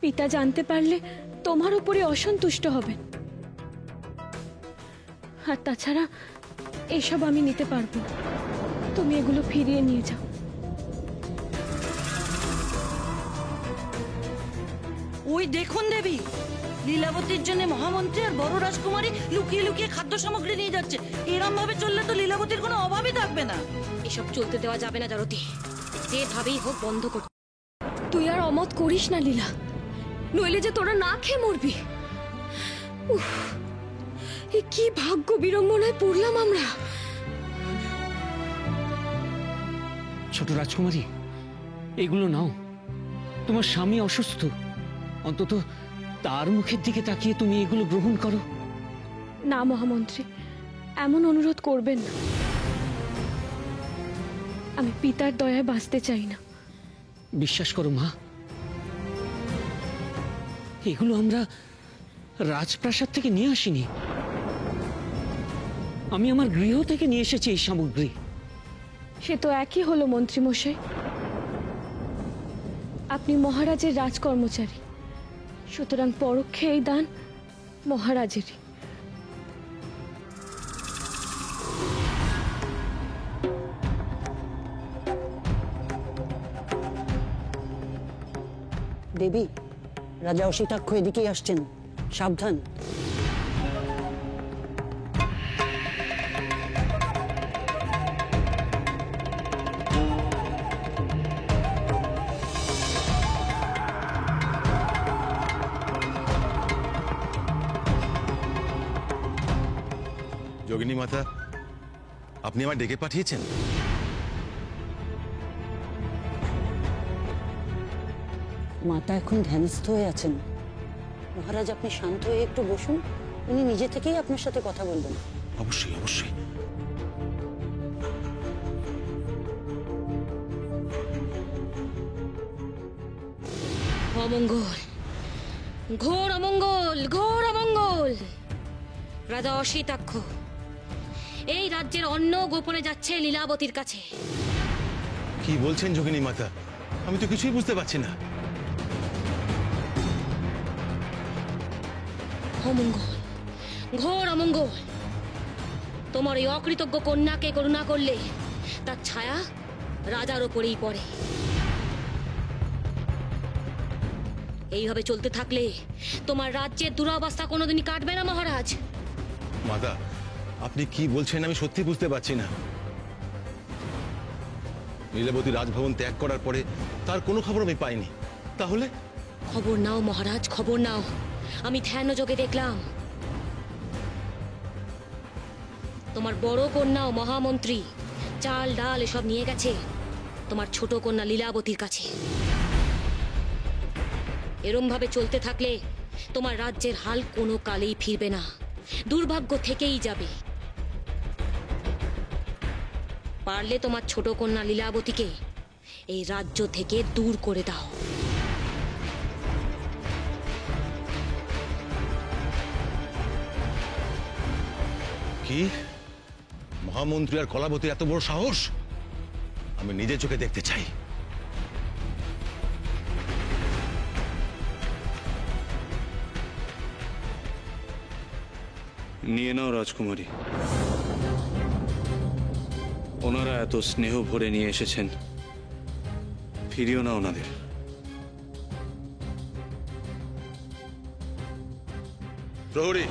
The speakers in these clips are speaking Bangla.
পিতা জানতে পারলে তোমার উপরে অসন্তুষ্ট হবেন। আর তাছাড়া এসব আমি নিতে পারবো না, তুমি এগুলো ফিরিয়ে নিয়ে যাও। ওই দেখুন দেবী, লীলাবতীর জন্য মহামন্ত্রী আর বড় রাজকুমারী লুকিয়ে লুকিয়ে খাদ্য সামগ্রী নিয়ে যাচ্ছে। এরম ভাবে চললে তো লীলাবতীর কোনো অভাবই থাকবে না। এসব চলতে দেওয়া যাবে না জরতি, যেভাবেই হোক বন্ধ কর। তুই আর অমত করিস না লীলা, নইলে যে তোরা না খেয়ে মরবি। উফ, এ কি ভাগ্য বিড়ম্বনায় পড়লাম আমরা। ছোট রাজকুমারী, এগুলো নাও। তোমার স্বামী অসুস্থ, অন্তত তার মুখের দিকে তাকিয়ে তুমি এগুলো গ্রহণ করো। না মহামন্ত্রী, এমন অনুরোধ করবেন না। আমি পিতার দয়ায় বাঁচতে চাই না। বিশ্বাস করো মা, এগুলো আমরা রাজপ্রাসাদ থেকে নিয়ে আসিনি। আমি আমার গৃহ থেকে নিয়ে এসেছি এই সামগ্রী। সে তো একই হলো মন্ত্রীমশাই, আপনি মহারাজের রাজকর্মচারী, সুতরাং পরোক্ষে এই দান মহারাজেরই। দেবী, রাজা অসিতাক্ষ এদিকেই আসছেন, সাবধান। যোগিনী মাতা, আপনি আমায় ডেকে পাঠিয়েছেন? মাতা এখন ধ্যানস্থ হয়ে আছেন। মহারাজ, আপনি শান্ত হয়ে একটু বসুন, উনি নিজে থেকেই আপনার সাথে কথা বলবেন। অবশ্যই অবশ্যই। অমঙ্গল, ঘোর অমঙ্গল, ঘোর অমঙ্গল। রাজা অসিতাক্ষ, এই রাজ্যের অন্ন গোপনে যাচ্ছে লীলাবতীর কাছে। কি বলছেন যোগিনী মাতা? আমি তো কিছুই বুঝতে পারছি না। অমঙ্গল, ঘোর অমঙ্গল। তোমার এই অকৃতজ্ঞ কন্যাকে করুণা করলে তার ছায়া রাজার ওপরেই পড়ে। এইভাবে চলতে থাকলে তোমার রাজ্যের দুরবস্থা কোনোদিনই কাটবে না মহারাজ। মাতা, আপনি কি বলছেন আমি সত্যি বুঝতে পারছি না। লীলাবতী রাজভবন ত্যাগ করার পরে তার কোনো খবর আমি পাইনি। তাহলে খবর নাও মহারাজ, খবর নাও। আমি ধ্যানযোগে দেখলাম তোমার বড় কন্যা ও মহামন্ত্রী চাল ডাল এসব নিয়ে গেছে তোমার ছোট কন্যা লীলাবতীর কাছে। এরম ভাবে চলতে থাকলে তোমার রাজ্যের হাল কোনো কালেই ফিরবে না, দুর্ভাগ্য থেকেই যাবে। পারলে তোমার ছোট কন্যা লীলাবতীকে এই রাজ্য থেকে দূর করে দাও। কি মহামন্ত্রী আর কলাবতীর এত বড় সাহস? আমি নিজের চোখে দেখতে চাই। নিয়ে নাও রাজকুমারী, ওনারা এত স্নেহ ভরে নিয়ে এসেছেন, ফিরিও না ওনাদের। প্রহরী,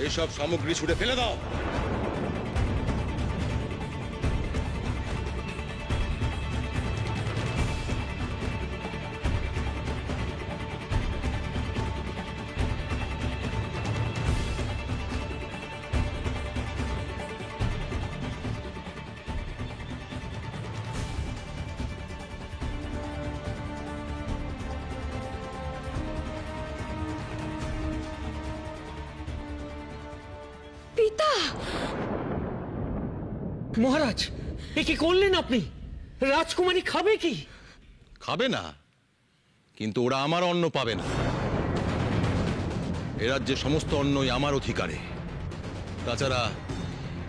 এইসব সামগ্রী ছুটে ফেলে দাও। পিতা! মহারাজ, এ কি করলেন আপনি? রাজকুমারী খাবে কি? খাবে না, কিন্তু ওরা আমার অন্ন পাবে না। এ রাজ্যের সমস্ত অন্নই আমার অধিকারে। তাছাড়া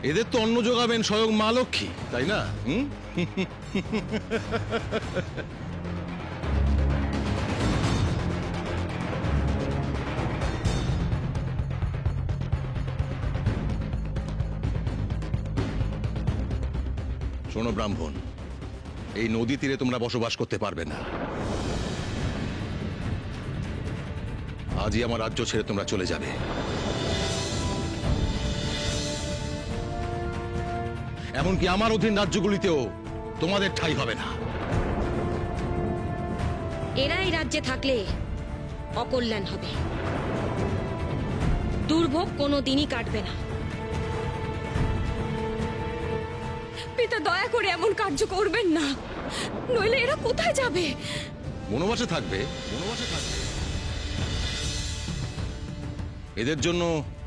এদের তো অন্ন যোগাবেন স্বয়ং মা লক্ষ্মী, তাই না? শোনো ব্রাহ্মণ, এই নদী তীরে তোমরা বসবাস করতে পারবে না। আজই আমার রাজ্য ছেড়ে তোমরা চলে যাবে। এমনকি আমার অধীন রাজ্যগুলিতেও তোমাদের ঠাঁই হবে না। এরা এই রাজ্যে থাকলে অকল্যাণ হবে, দুর্ভোগ কোনো দিনই কাটবে না। পিতা, দয়া করে এমন কার্য করবেন না, নইলে এরা কোথায় যাবে? বনবাসে থাকবে, বনবাসে থাকবে। এদের জন্য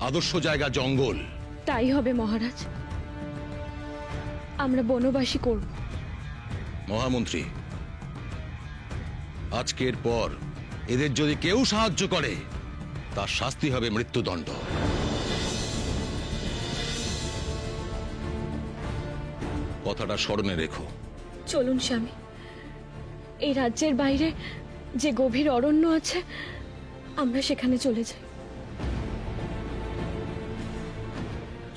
আদর্শ জায়গা জঙ্গল। তাই হবে মহারাজ, আমরা বনবাসী করব। মহামন্ত্রী, আজকের পর এদের যদি কেউ সাহায্য করে তার শাস্তি হবে মৃত্যুদণ্ড। কথাটা স্মরণে রেখো। চলুন স্বামী, এই রাজ্যের বাইরে যে গভীর অরণ্য আছে আমরা সেখানে চলে যাই।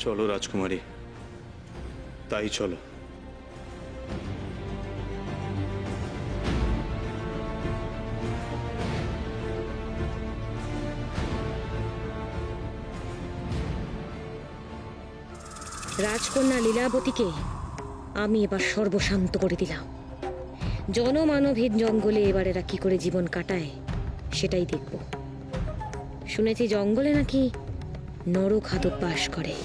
চলো রাজকুমারী, তাই চলো। রাজকন্যা লীলাবতীকে আমি এবার সর্বশান্ত করে দিলাম। জনমানবহীন জঙ্গলে এবার এরা কি করে জীবন কাটায় সেটাই দেখব। শুনেছি জঙ্গলে নাকি নরখাদক বাস করে।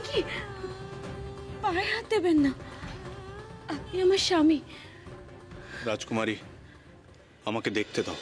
কি পায়ে হাত দেবেন না, আপনি আমার স্বামী। রাজকুমারী, আমাকে দেখতে দাও।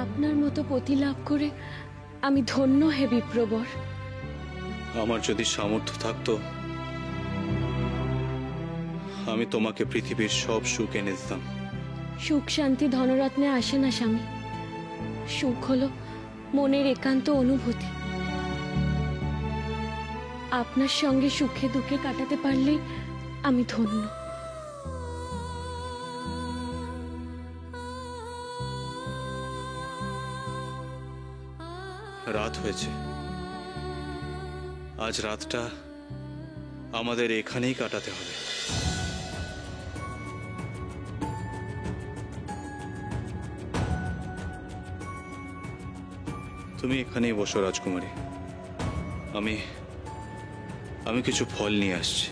আপনার মতো পতি লাভ করে আমি ধন্য হে বিপ্রবর। আমার যদি সামর্থ্য থাকতো, আমি তোমাকে পৃথিবীর সব সুখ এনে দিতাম। সুখ শান্তি ধনরত্নে আসে না স্বামী। সুখ হলো মনের একান্ত অনুভূতি। আপনার সঙ্গে সুখে দুঃখে কাটাতে পারলেই আমি ধন্য। রাত হয়েছে, আজ রাতটা আমাদের এখানেই কাটাতে হবে। তুমি এখানেই বসো রাজকুমারী, আমি কিছু ফল নিয়ে আসছি।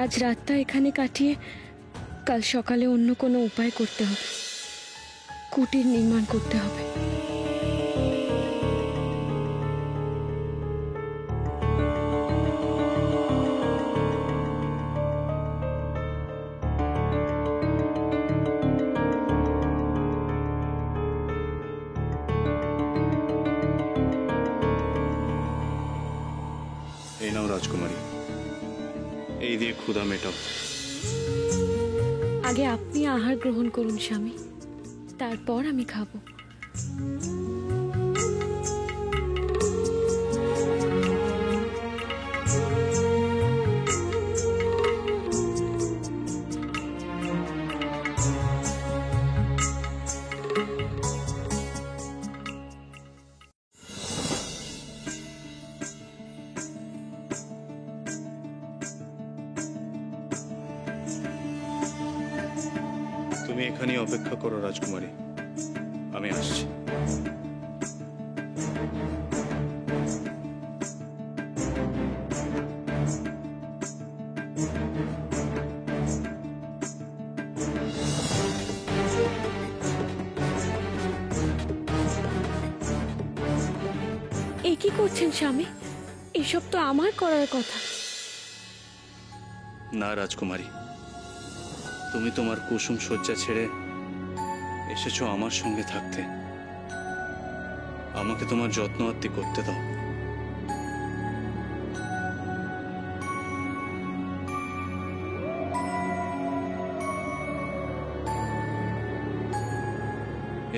আজ রাতটা এখানে কাটিয়ে কাল সকালে অন্য কোনো উপায় করতে হবে। কুটির নির্মাণ করতে হবে। এই নাও রাজকুমারী, এই দিয়ে ক্ষুধা মেটাও। আগে আপনি আহার গ্রহণ করুন স্বামী, তারপর আমি খাবো। তুমি এখানেই অপেক্ষা করো রাজকুমারী, আমি আসছি। এ কি করছেন স্বামী? এসব তো আমার করার কথা। না রাজকুমারী, তুমি তোমার কুসুম শয্যা ছেড়ে এসেছো আমার সঙ্গে থাকতে। আমাকে তোমার যত্ন আত্তি করতে দাও।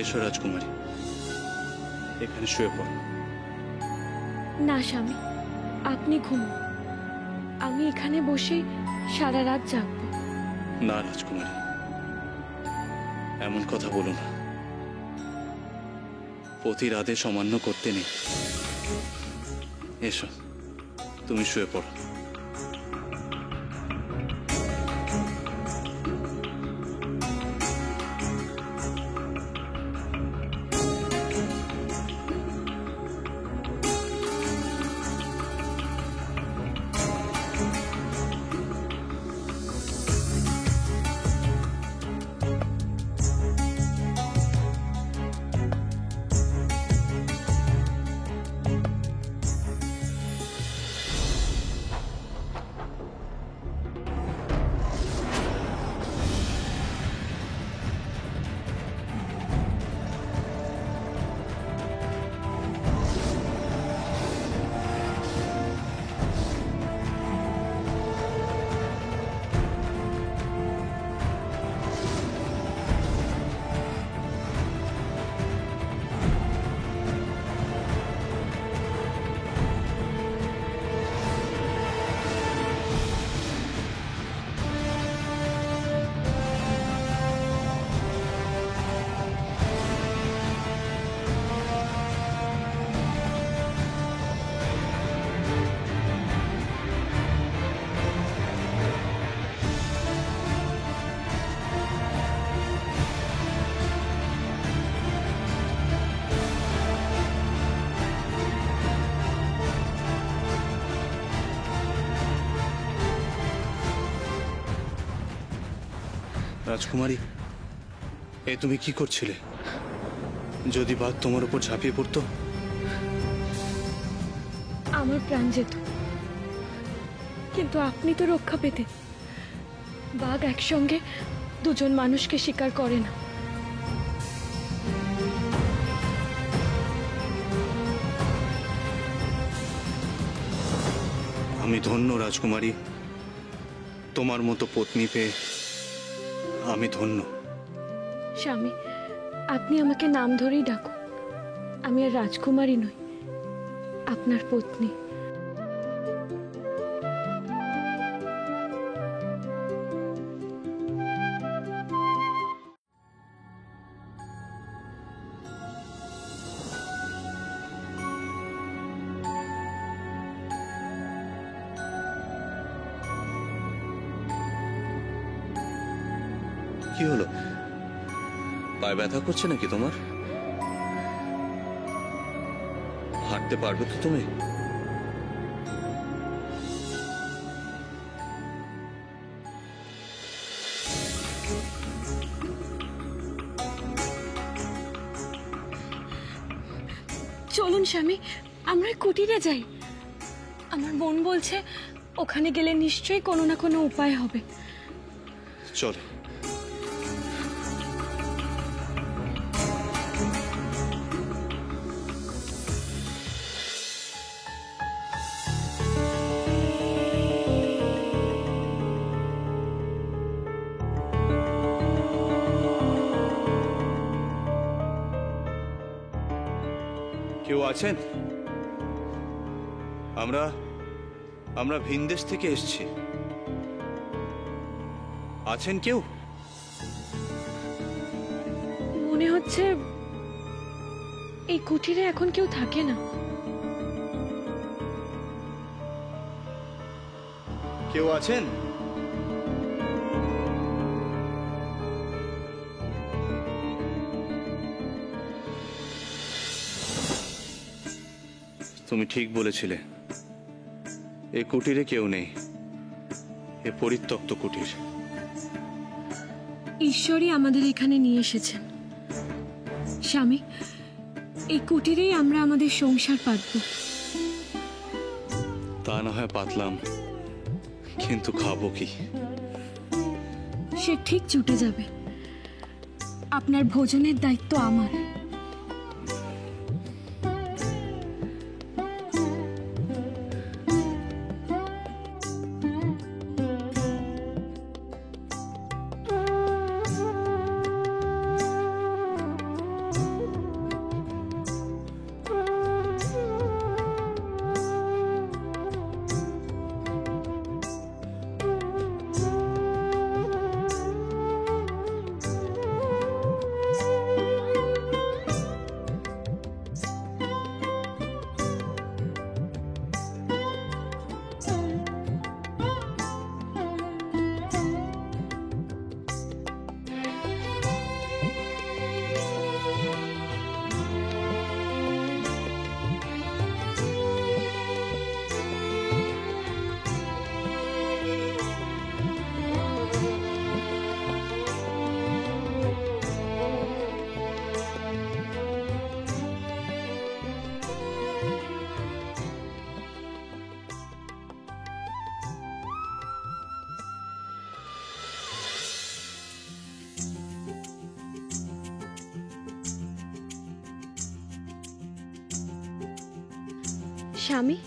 এসো রাজকুমারী, এখানে শুয়ে পড়ো। না স্বামী, আপনি ঘুমুন। আমি এখানে বসে সারা রাত জাগবো। না রাজকুমারী, এমন কথা বলো না। পতির আদেশ অমান্য করতে নেই। এসো, তুমি শুয়ে পড়ো। রাজকুমারী, এ তুমি কি করছিলে? যদি বাঘ তোমার উপর ঝাঁপিয়ে পড়তো? আমার প্রাণ যেত। কিন্তু আপনি তো রক্ষা পেতে। বাঘ একসঙ্গে দুজন মানুষকে শিকার করে না। আমি ধন্য রাজকুমারী, তোমার মতো পত্নী পেয়ে আমি ধন্য। স্বামী, আপনি আমাকে নাম ধরেই ডাকুন। আমি আর রাজকুমারী নই, আপনার পত্নী। কি হলো, পায়ে ব্যথা করছে নাকি তোমার? হাঁটতে পারবে তো তুমি? চলুন স্বামী, আমরা কুটিরে যাই। আমার বোন বলছে ওখানে গেলে নিশ্চয়ই কোনো না কোনো উপায় হবে। চলো। কেউ আছেন? আমরা ভিনদেশ থেকে এসেছি। আছেন কেউ? মনে হচ্ছে এই কুটিরে এখন কেউ থাকে না। কেউ আছেন? তুমি ঠিক বলেছিলে, এ কুটিরে কেউ নেই। এ পরিত্যক্ত কুটির। ঈশ্বরই আমাদের এখানে নিয়ে এসেছেন। স্বামী, এই কুটিরেই আমরা আমাদের সংসার পাতব। তা না হয় পাতলাম, কিন্তু খাবো কি? সে ঠিক জুটে যাবে। আপনার ভোজনের দায়িত্ব আমার। স্বামী,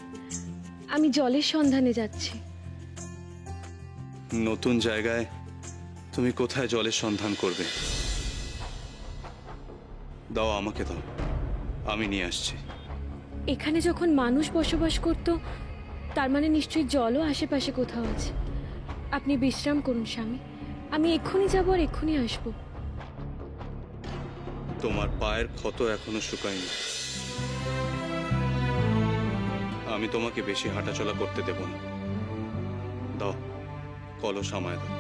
আমি জলের সন্ধানে যাচ্ছি। নতুন জায়গায় তুমি কোথায় জলের সন্ধান করবে? দাও, আমাকে দাও, আমি নিয়ে আসছি। এখানে যখন মানুষ বসবাস করত, তার মানে নিশ্চয়ই জলও আশেপাশে কোথাও আছে। আপনি বিশ্রাম করুন স্বামী, আমি এক্ষুনি যাবো আর এক্ষুনি আসবো। তোমার পায়ের ক্ষত এখনো শুকায়নি। আমি তোমাকে বেশি হাঁটাচলা করতে দেব না। দাও, কলস আমায় দাও।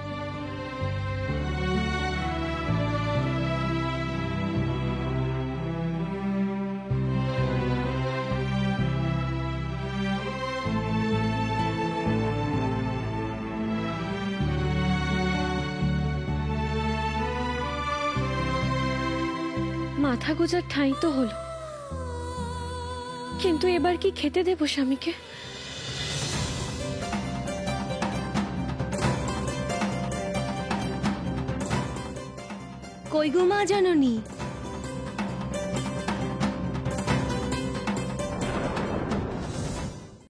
মাথা গোজার ঠাঁই তো হলো, কিন্তু এবার কি খেতে দেব স্বামীকে? কই গো মা জাননী,